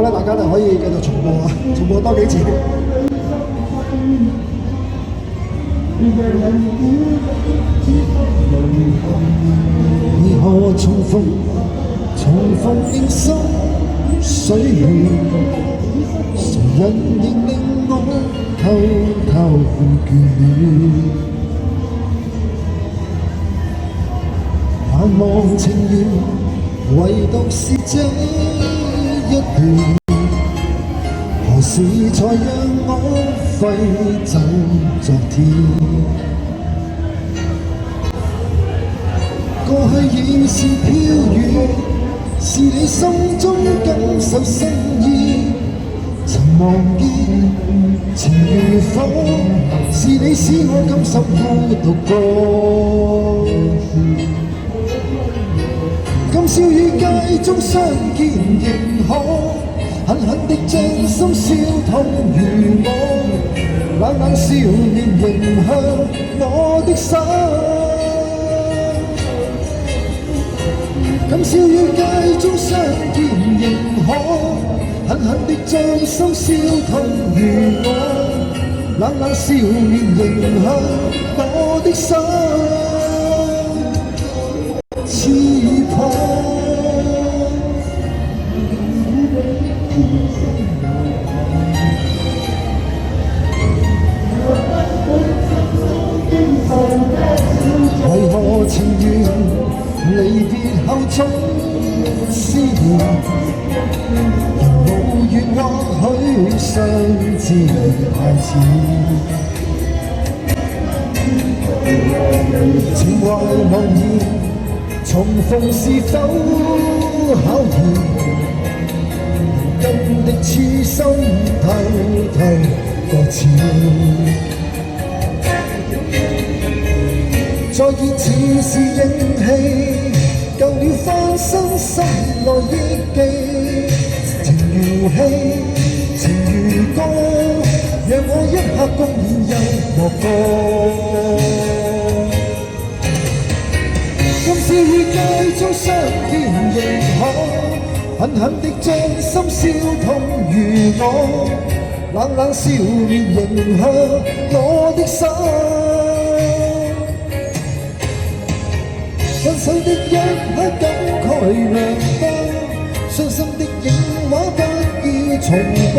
咧，大家就可以繼續重播啊，重播多幾次。為何重逢應心水暖？誰人仍令我偷偷眷戀？盼望情緣，唯獨是這一段。何時才讓我揮走昨天？過去已是飄遠，是你心中感受心意。曾忘記情如火，是你使我感受孤獨過。今宵於街中相見仍可狠狠地將心燒痛如我，冷冷笑臉迎向我的心。今宵於街中相見仍可狠狠地將心燒痛如我，冷冷笑臉迎向我的心。刺破為何情緣離別後總思念？人無緣或許相知太遲，情懷茫然，重逢是否考驗？今的痴心偷偷擱淺，再見似是應氣，舊了翻身心內憶記。情如戲，情如歌，讓我一刻公演幽默過。今宵於街中相見仍可狠狠地將心燒痛如我，冷冷笑臉迎向我的心。分手的一刻感慨良多，傷心的影畫不要重播，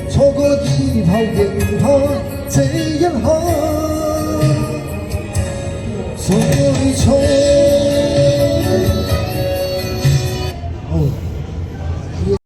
錯過以後仍怕這一刻再錯。